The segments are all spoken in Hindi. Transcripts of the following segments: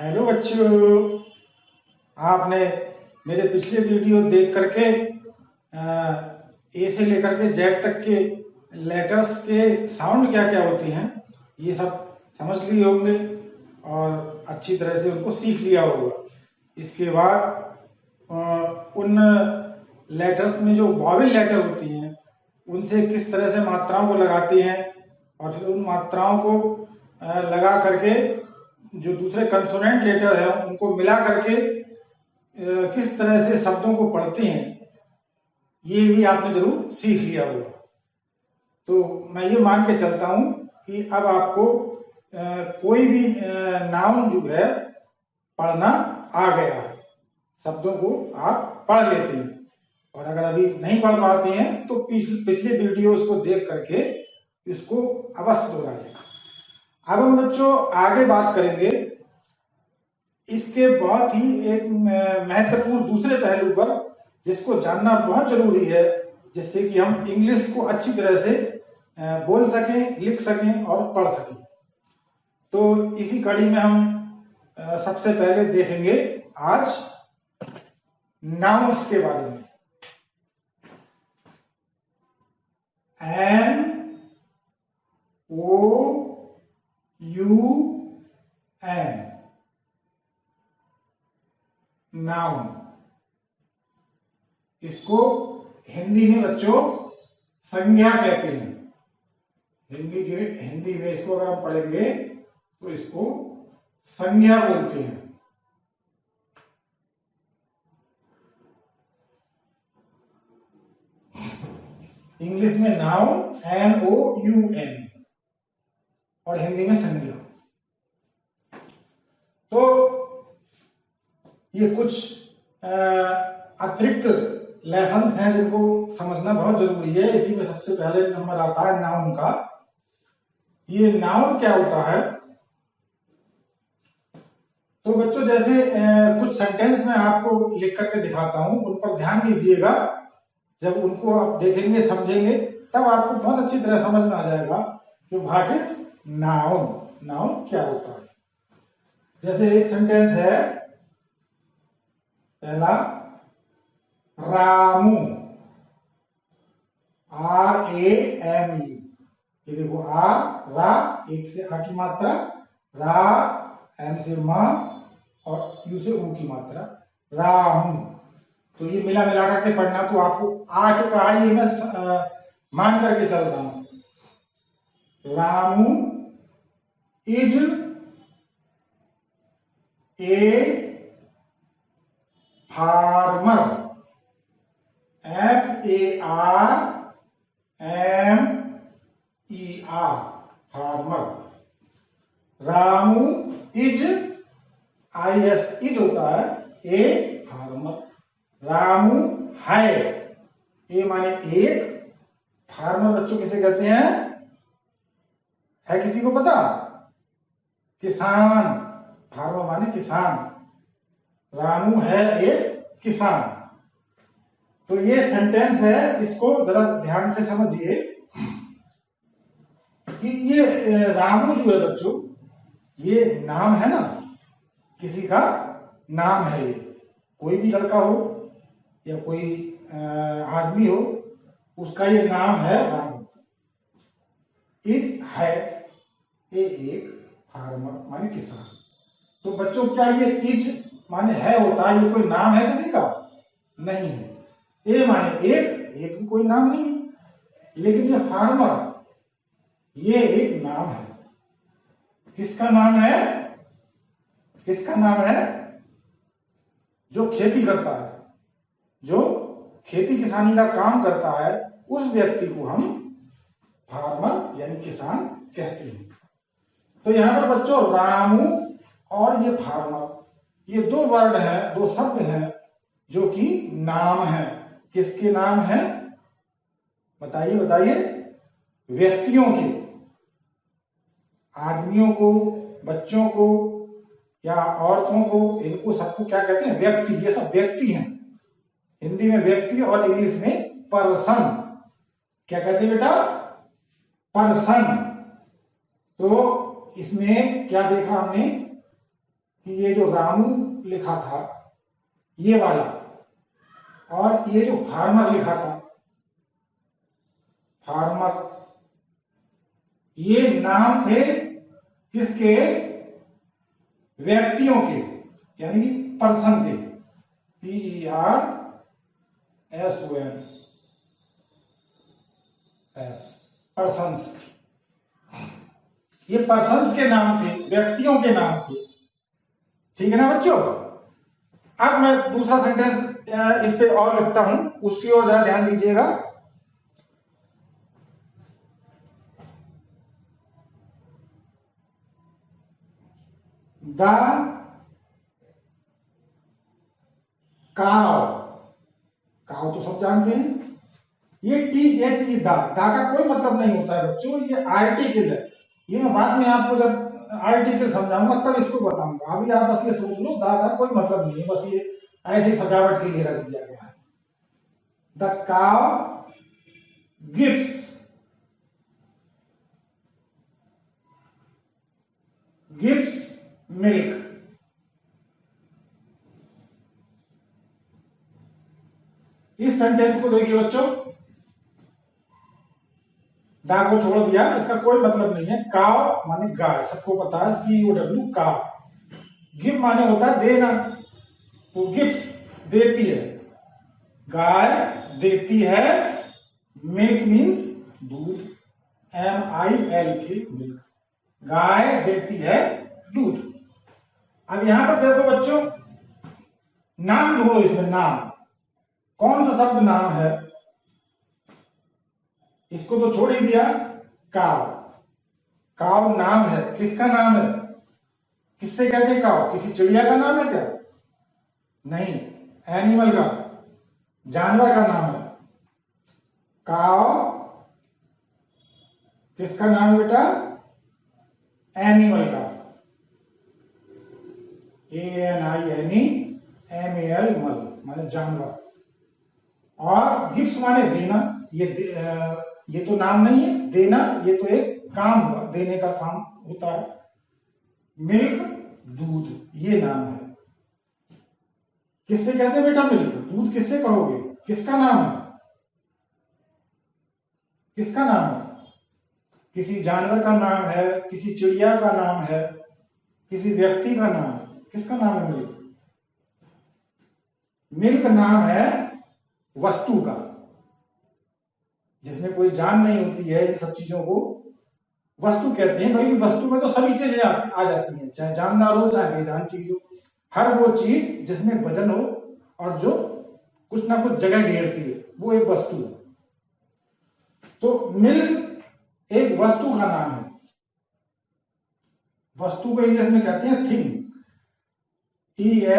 हेलो बच्चों, आपने मेरे पिछले वीडियो देख करके ए से लेकर के जेड तक के लेटर्स के साउंड क्या क्या होते हैं ये सब समझ लिए होंगे और अच्छी तरह से उनको सीख लिया होगा। इसके बाद उन लेटर्स में जो वॉवेल लेटर होती हैं उनसे किस तरह से मात्राओं को लगाते हैं और फिर उन मात्राओं को लगा करके जो दूसरे कंसोनेंट लेटर हैं उनको मिला करके किस तरह से शब्दों को पढ़ते हैं ये भी आपने जरूर सीख लिया होगा। तो मैं ये मान के चलता हूं कि अब आपको कोई भी नाउन जो है पढ़ना आ गया है, शब्दों को आप पढ़ लेते हैं। और अगर अभी नहीं पढ़ पाते हैं तो पिछले वीडियोस को देख करके इसको अवश्य दोहराइए। अब हम बच्चों आगे बात करेंगे इसके बहुत ही एक महत्वपूर्ण दूसरे पहलू पर जिसको जानना बहुत जरूरी है, जिससे कि हम इंग्लिश को अच्छी तरह से बोल सकें, लिख सकें और पढ़ सकें। तो इसी कड़ी में हम सबसे पहले देखेंगे आज नाउन्स के बारे में। N O U N noun. इसको हिंदी में बच्चों संज्ञा कहते हैं। हिंदी में इसको अगर हम पढ़ेंगे तो इसको संज्ञा बोलते हैं। इंग्लिश में नाउन NOUN और हिंदी में संज्ञा। तो ये कुछ अतिरिक्त लेसन हैं जिनको समझना बहुत जरूरी है। इसी में सबसे पहले नंबर आता है नाउन का। ये नाउन क्या होता है? तो बच्चों जैसे कुछ सेंटेंस में आपको लिख करके दिखाता हूं, उन पर ध्यान दीजिएगा। जब उनको आप देखेंगे समझेंगे तब आपको बहुत अच्छी तरह समझ में आ जाएगा कि व्हाट इज नाउन, नाउन क्या होता है। जैसे एक सेंटेंस है पहला, रामू, RAMU। ये देखो रा, एक से आ की मात्रा, रा, एम से मां और यू से ऊ की मात्रा, रामू। तो ये मिला मिला करके पढ़ना, तो आपको आ जो कहा ये मैं मान करके चल रहा हूं। Ramu is a farmer, FARMER, farmer. Ramu is IS is होता है ए फार्मर। रामू है, ए माने एक, फार्मर बच्चों किसे कहते हैं? है किसी को पता? किसान। फार्मर माने किसान। रामू है एक किसान। तो ये सेंटेंस है, इसको जरा ध्यान से समझिए कि ये रामू जो है बच्चों, ये नाम है ना, किसी का नाम है। ये कोई भी लड़का हो या कोई आदमी हो, उसका ये नाम है रामू। इज है, ये एक फार्मर माने किसान। तो बच्चों क्या ये इज माने है होता है, ये कोई नाम है किसी का? नहीं है। ए माने एक, एक भी कोई नाम नहीं है। लेकिन ये फार्मर, ये एक नाम है। किसका नाम है? किसका नाम है? जो खेती करता है, जो खेती किसानी का काम करता है, उस व्यक्ति को हम फार्मर यानी किसान कहते हैं। तो यहां पर बच्चों रामू और ये फार्मर, ये दो वर्ड हैं, दो शब्द हैं जो कि नाम है। किसके नाम है? बताइए बताइए। व्यक्तियों के, आदमियों को, बच्चों को या औरतों को, इनको सबको क्या कहते हैं? व्यक्ति। ये सब व्यक्ति हैं। हिंदी में व्यक्ति और इंग्लिश में पर्सन। क्या कहते हैं बेटा? पर्सन। तो इसमें क्या देखा हमने? कि ये जो रामू लिखा था ये वाला, और ये जो फार्मर लिखा था, फार्मर, ये नाम थे किसके? व्यक्तियों के, यानी कि पर्सन के, PERSON, पर्सन्स। ये पर्सन्स के नाम थे, व्यक्तियों के नाम थे। ठीक है ना बच्चों? अब मैं दूसरा सेंटेंस इस पे और लिखता हूं, उसकी ओर जरा ध्यान दीजिएगा। द काव, काव तो सब जानते हैं। ये THE दा का कोई मतलब नहीं होता है बच्चों, ये आर्टिकल है। ये मैं बाद में आपको जब आर्टिकल समझाऊंगा तब इसको बताऊंगा। अभी आप बस ये सोच लो, दा का कोई मतलब नहीं है, बस ये ऐसी सजावट के लिए रख दिया गया है। द काव गिव्स मिल्क। इस सेंटेंस को देखिए बच्चों, दा को छोड़ दिया, इसका कोई मतलब नहीं है। काव माने गाय, सबको पता है, COW काव। गिव माने होता है देना, तो गिव्स देती है, गाय देती है। मिल्क मीन्स दूध, MILK मिल्क, गाय देती है दूध। अब यहां पर देखो बच्चों, नाम ढूंढो इसमें, नाम कौन सा शब्द नाम है? इसको तो छोड़ ही दिया, काव। काव नाम है, किसका नाम है? किससे कहते हैं काव? किसी चिड़िया का नाम है क्या? नहीं, एनिमल का, जानवर का नाम है। काव किसका नाम है बेटा? एनिमल का, ANIMAL मल माने जानवर। और गिफ्ट माने देना, ये तो नाम नहीं है, देना ये तो एक काम हुआ, देने का काम होता है। मिल्क दूध, ये नाम है। किससे कहते हैं बेटा मिल्क? दूध किससे कहोगे? किसका नाम है? किसका नाम है? किसी जानवर का नाम है, किसी चिड़िया का नाम है, किसी व्यक्ति का नाम है। किसका नाम है मिल्क? मिल्क नाम है वस्तु का, जिसमें कोई जान नहीं होती है। इन सब चीजों को वस्तु कहते हैं। बल्कि वस्तु में तो सभी चीजें आ जाती हैं, चाहे जानदार हो चाहे बेजान चीज हो। हर वो चीज जिसमें वजन हो और जो कुछ ना कुछ जगह घेरती है, वो एक वस्तु है। तो मिल्क एक वस्तु का नाम है। वस्तु को इंग्लिश में कहते हैं थिंग, THING।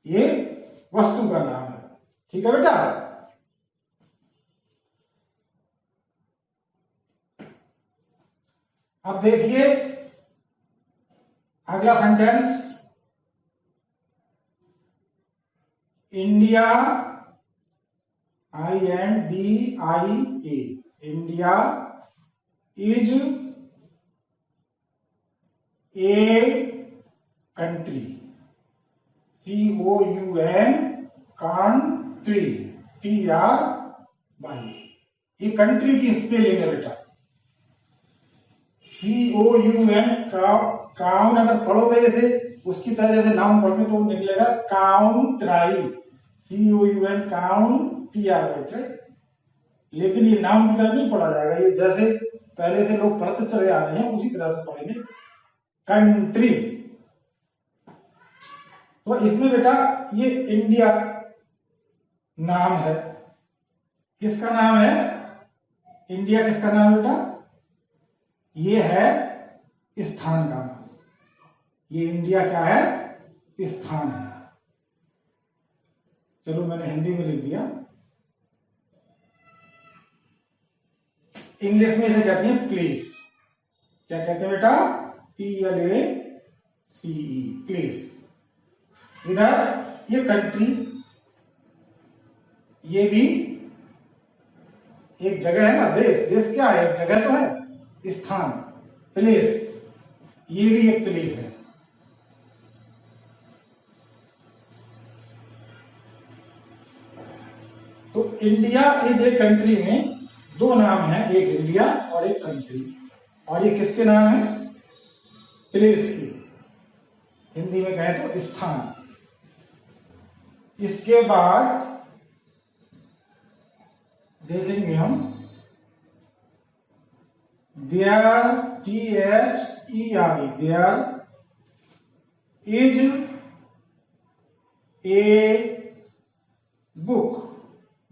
ये वस्तु का नाम है। ठीक है बेटा? अब देखिए अगला sentence, India, INDIA, India is a country, COUN country, TRY। ये कंट्री की स्पेलिंग है बेटा। COUN काउन अगर पढ़ोगे जैसे उसकी तरह जैसे नाम पढ़ते तो निकलेगा काउंट्राई, COUN TRY। लेकिन ये नाम की तरह नहीं पढ़ा जाएगा, ये जैसे पहले से लोग पढ़ते चले आ रहे हैं उसी तरह से पढ़ेंगे, कंट्री। तो इसमें बेटा ये इंडिया नाम है। किसका नाम है? इंडिया किसका नाम है बेटा? ये है स्थान का नाम। ये इंडिया क्या है? स्थान है। चलो मैंने हिंदी में लिख दिया। इंग्लिश में इसे कहते हैं प्लेस। क्या कहते हैं बेटा? PLACE, place. इधर ये कंट्री, ये भी एक जगह है ना। देश, देश क्या है? एक जगह तो है। स्थान, प्लेस, ये भी एक प्लेस है। तो इंडिया इज ए कंट्री में दो नाम हैं, एक इंडिया और एक कंट्री, और ये किसके नाम है? प्लेस के, हिंदी में कहें तो स्थान। इसके बाद देखेंगे हम there, THERE, there is a book,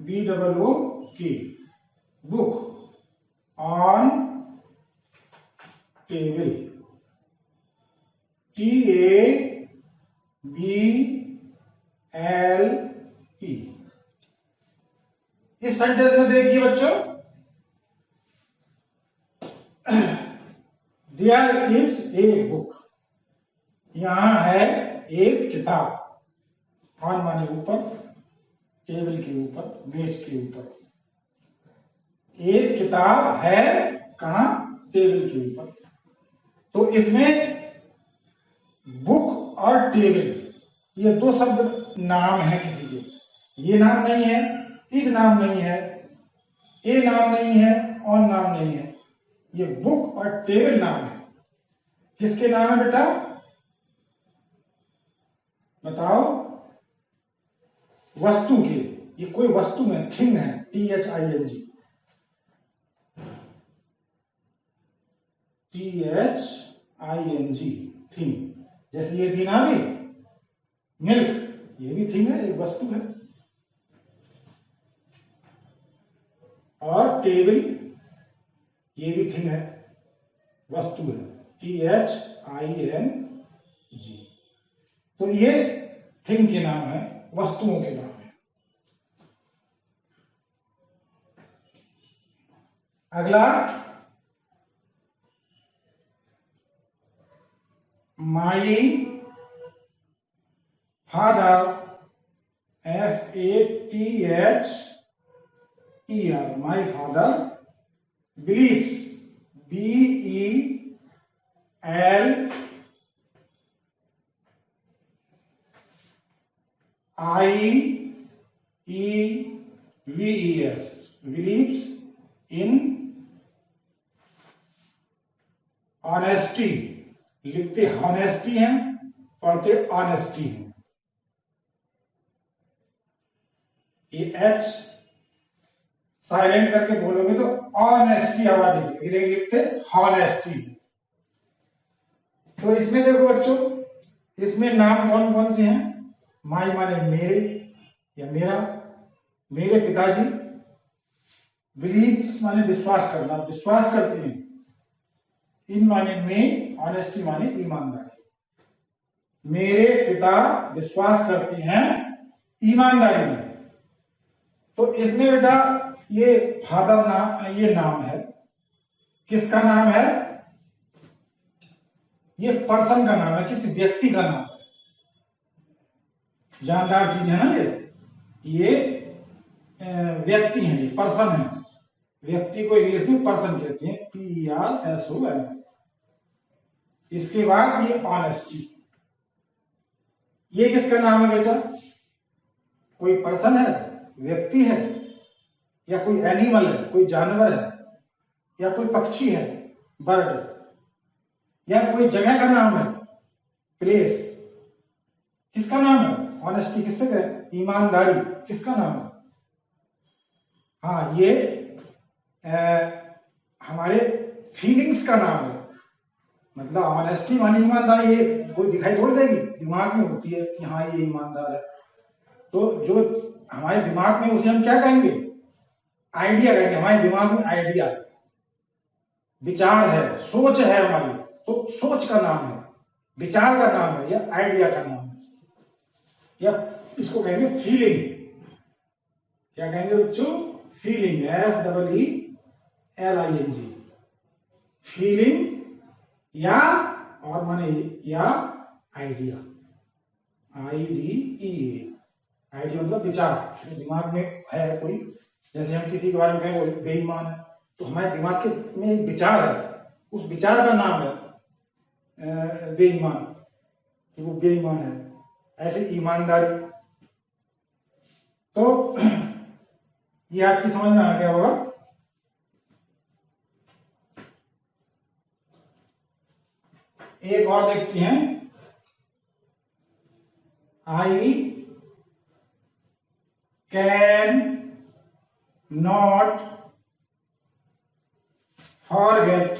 BOOK, book on table, TABLE। इस सेंटेंस में देखिए बच्चों, देयर इज ए बुक, यहां है एक किताब, ऑन माने ऊपर, टेबल के ऊपर, मेज के ऊपर, एक किताब है कहां? टेबल के ऊपर। तो इसमें बुक और टेबल ये दो शब्द नाम है किसी के, ये नाम नहीं है, इज नाम नहीं है, ए नाम नहीं है, ऑन नाम नहीं है, ये बुक और टेबल नाम है। किसके नाम है बेटा? बताओ। वस्तु के, ये कोई वस्तु है, थिंग है, THING, थिंग। जैसे ये थी ना अभी मिल्क, ये भी थिंग है, एक वस्तु है। और टेबल ये भी थिंग है, वस्तु है, THING। तो ये थिंग के नाम है, वस्तुओं के नाम है। अगला, my father, FATHER, my father believes, BELIEVES, believes in honesty, लिखते हॉनेस्टी हैं, पढ़ते ऑनेस्टी हैं। ये H साइलेंट करके बोलोगे तो ऑनेस्टी आवाज निकलेगी, लेकिन लिखते हॉनेस्टी। तो इसमें देखो बच्चों, इसमें नाम कौन कौन से हैं? माई माने मेरे या मेरा, मेरे पिताजी। बिलीव्स माने विश्वास करना, विश्वास करते हैं। इन माने में, ऑनेस्टी माने ईमानदारी। मेरे पिता विश्वास करते हैं ईमानदारी में। तो इसमें बेटा ये फादर नाम, ये नाम है, किसका नाम है? ये पर्सन का नाम है, किसी व्यक्ति का नाम है, जानदार चीज है ना ये व्यक्ति है, ये पर्सन है। व्यक्ति को इंग्लिश में पर्सन कहते हैं, PERSON। इसके बाद ये ऑनेस्टी, ये किसका नाम है बेटा? कोई पर्सन है, व्यक्ति है, या कोई एनिमल है, कोई जानवर है, या कोई पक्षी है, बर्ड, या कोई जगह का नाम है, प्लेस। किसका नाम है? ऑनेस्टी किससे कहें? ईमानदारी किसका नाम है? हाँ, ये हमारे फीलिंग्स का नाम है। मतलब ऑनेस्टी मानी ईमानदारी, ये कोई दिखाई थोड़ी देगी, दिमाग में होती है कि हाँ ये ईमानदार है। तो जो हमारे दिमाग में, उसे हम क्या कहेंगे? आइडिया कहेंगे। हमारे दिमाग में आइडिया, विचार है, सोच है हमारी, तो सोच का नाम है, विचार का नाम है, या आइडिया का नाम है, या इसको कहेंगे फीलिंग। क्या कहेंगे बच्चों? फीलिंग, FEELING, फीलिंग, या और माने या आइडिया, IDEA। आइडिया मतलब विचार, दिमाग में है कोई, जैसे हम किसी के बारे में कहें वो बेईमान है, तो हमारे दिमाग के में एक विचार है उस विचार का नाम है बेईमान, कि वो बेईमान है। ऐसे ईमानदारी, तो ये आपकी समझ में आ गया होगा। एक और देखते हैं, I can not forget,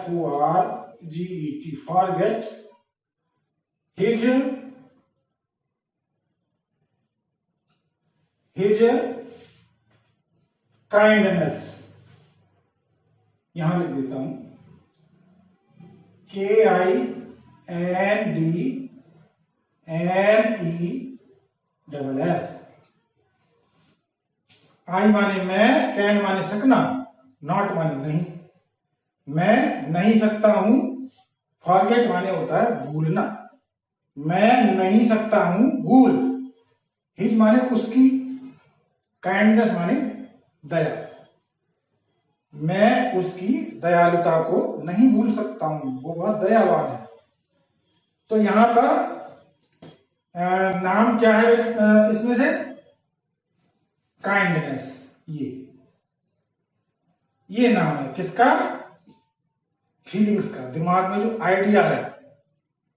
FORGET, forget his kindness. यहां लिख देता हूं KINDNESS। आई माने मैं, कैन माने सकना, नॉट माने नहीं, मैं नहीं सकता हूं। फॉरगेट माने होता है भूलना, मैं नहीं सकता हूं भूल। हिज माने उसकी, काइंडनेस माने दया, मैं उसकी दयालुता को नहीं भूल सकता हूं, वो बहुत दयावान है। तो यहां पर नाम क्या है इसमें से? काइंडनेस। ये नाम है किसका? फीलिंग्स का, दिमाग में जो आइडिया है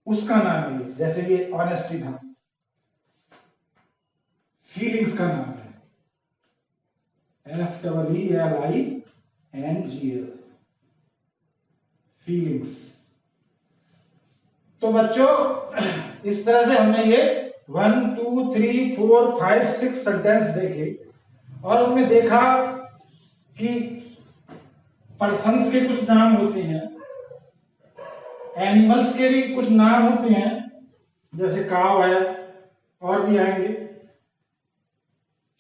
उसका नाम है ये। जैसे ये ऑनेस्टी था, फीलिंग्स का नाम है, FEELINGS, फीलिंग्स। तो बच्चों इस तरह से हमने ये 1 2 3 4 5 6 सेंटेंस देखे, और उनमें देखा कि पर्सन्स के कुछ नाम होते हैं, एनिमल्स के भी कुछ नाम होते हैं, जैसे काव है, और भी आएंगे।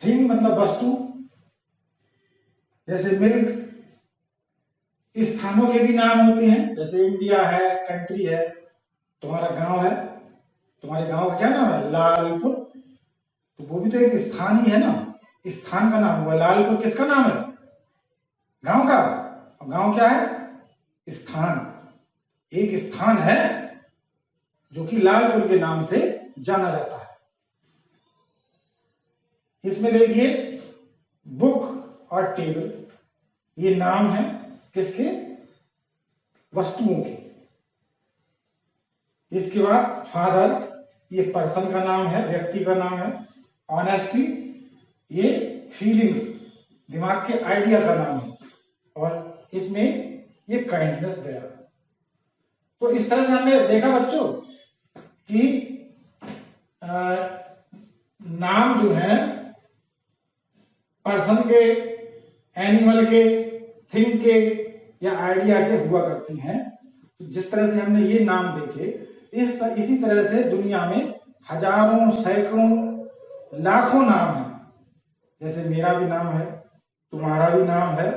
थिंग मतलब वस्तु, जैसे मिल्क। स्थानों के भी नाम होते हैं, जैसे इंडिया है, कंट्री है, तुम्हारा गांव है, तुम्हारे गांव का क्या नाम है? लालपुर। तो वो भी तो एक स्थान ही है ना, स्थान का नाम हुआ। लालपुर किसका नाम है? गांव का। और गांव क्या है? स्थान। एक स्थान है जो कि लालपुर के नाम से जाना जाता है। इसमें देखिए बुक और टेबल, ये नाम है किसके? वस्तुओं के। इसके बाद फादर, ये पर्सन का नाम है, व्यक्ति का नाम है। ऑनेस्टी, ये फीलिंग्स, दिमाग के आइडिया का नाम है। और इसमें ये काइंडनेस, दया। तो इस तरह से हमने देखा बच्चों कि नाम जो है पर्सन के, एनिमल के, थिंग के या आइडिया के हुआ करती हैं। तो जिस तरह से हमने ये नाम देखे, इसी तरह से दुनिया में हजारों, सैकड़ों, लाखों नाम हैं। जैसे मेरा भी नाम है, तुम्हारा भी नाम है,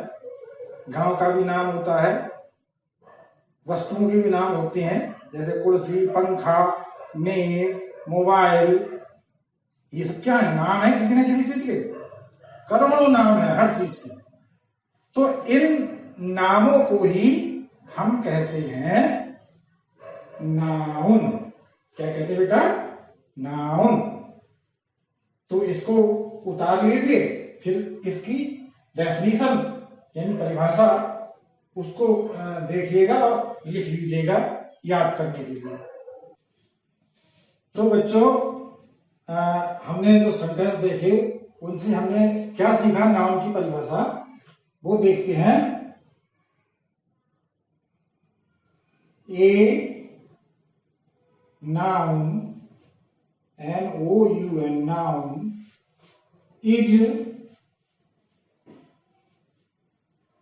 गांव का भी नाम होता है, वस्तुओं के भी नाम होते हैं, जैसे कुर्सी, पंखा, मेज, मोबाइल। ये सब क्या है? नाम है किसी न किसी चीज के। करोड़ों नाम है हर चीज के। तो इन नामों को ही हम कहते हैं नाउन। क्या कहते हैं बेटा? नाउन। तो इसको उतार लीजिए, फिर इसकी डेफिनेशन यानी परिभाषा उसको देखिएगा और लिख लीजिएगा याद करने के लिए। तो बच्चों हमने जो सेंटेंस देखे उनसे हमने क्या सीखा? नाउन की परिभाषा वो देखते हैं। A noun, NOUN, noun is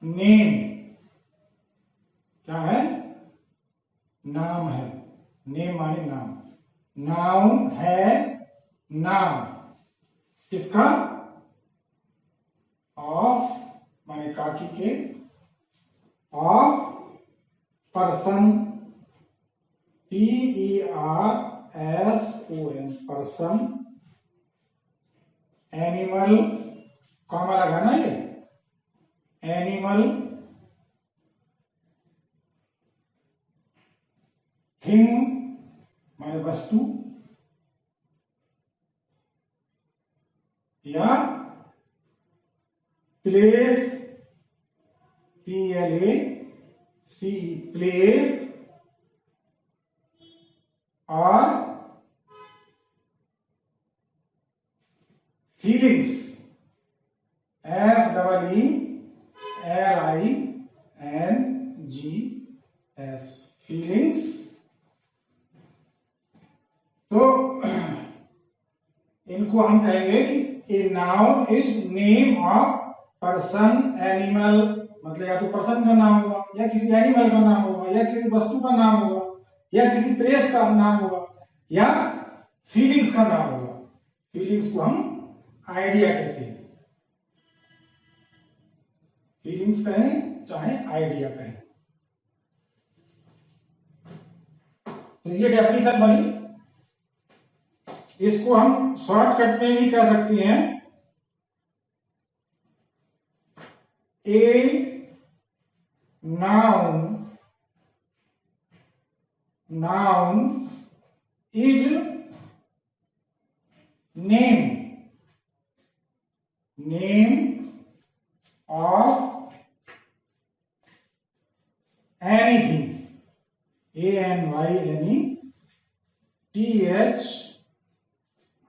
name. क्या है? नाम है। नेम माने नाम। नाउन है नाम किसका? ऑफ माने काकी के, of person, PERSON, person. Animal, comma लगाना ये, एनिमल, थिंग माने वस्तु या प्लेस PLACE प्लेस और फीलिंग्स FEELINGS फीलिंग्स। तो इनको हम कहेंगे कि a noun is name of person animal, मतलब या तो पर्सन का नाम होगा या किसी एनिमल का नाम होगा या किसी वस्तु का नाम होगा या किसी प्लेस का नाम होगा या फीलिंग्स का नाम होगा। फीलिंग्स को हम आइडिया कहते हैं, फीलिंग्स कहें चाहे आइडिया कहें। तो ये डेफिनेशन बनी। इसको हम शॉर्टकट में भी कह सकते हैं, a noun is name of anything,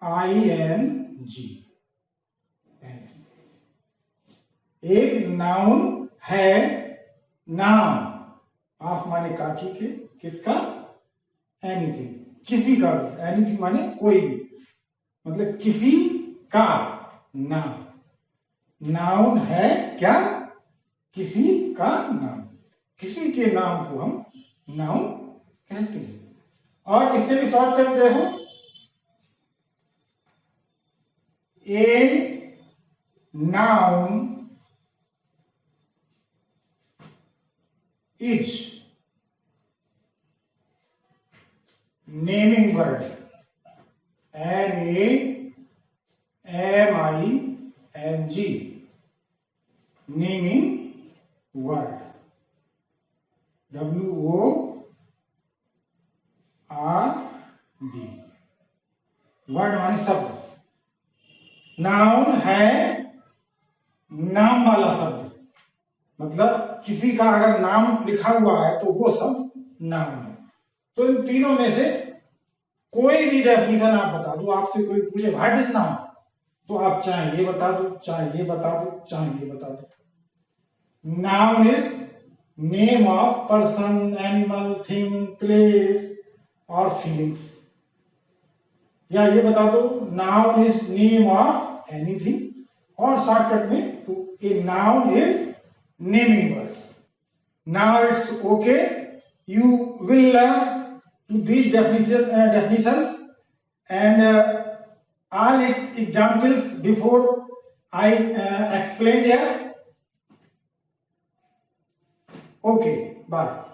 ANYNETHING। एक नाउन है, नाम ऑफ माने काकी के, किसका, एनीथिंग, किसी का भी, एनीथिंग माने कोई भी, मतलब किसी का नाम। नाउन है क्या, किसी का नाम, किसी के नाम को हम नाउन कहते हैं। और इससे भी शॉर्ट कर देखो, a noun is naming word, NAMING, naming word, WORD, word माने शब्द। नाउन है नाम वाला शब्द, मतलब किसी का अगर नाम लिखा हुआ है तो वो शब्द नाउन है। तो इन तीनों में से कोई भी डेफिनेशन आप बता दो, आपसे कोई पूछे व्हाट इज नाउन, तो आप चाहे ये बता दो, चाहे ये बता दो, चाहे ये बता दो। Noun is name of person, animal, thing, place और फीलिंग्स। या ये बता दो noun is name of anything, और शॉर्टकट में तो a noun is naming word. Now it's okay, you will learn to these definitions and all its examples before I explained here. Okay, bye.